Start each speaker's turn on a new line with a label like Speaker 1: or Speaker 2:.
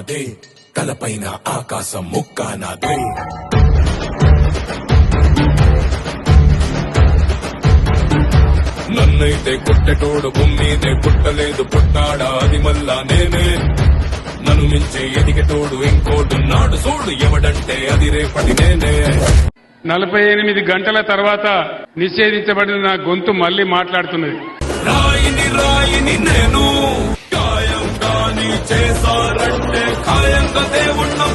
Speaker 1: నాదే, తలపైన ఆకాశం ముక్క నాదే. నన్నైతే కొట్టెటోడు భూమిదే పుట్టలేదు, పుట్టాడా అది మళ్ళా నేనే. నన్ను మించే ఎదిగేటోడు ఇంకోటున్నాడు చూడు, ఎవడంటే అది రేపటి నేనే.
Speaker 2: 48 గంటల తర్వాత నిషేధించబడిన నా గొంతు మళ్లీ మాట్లాడుతున్నది.
Speaker 1: రాయిని నేను ఖాయంగా నీ చేశారంటే ఖాయంగా దేవుణ్ణం.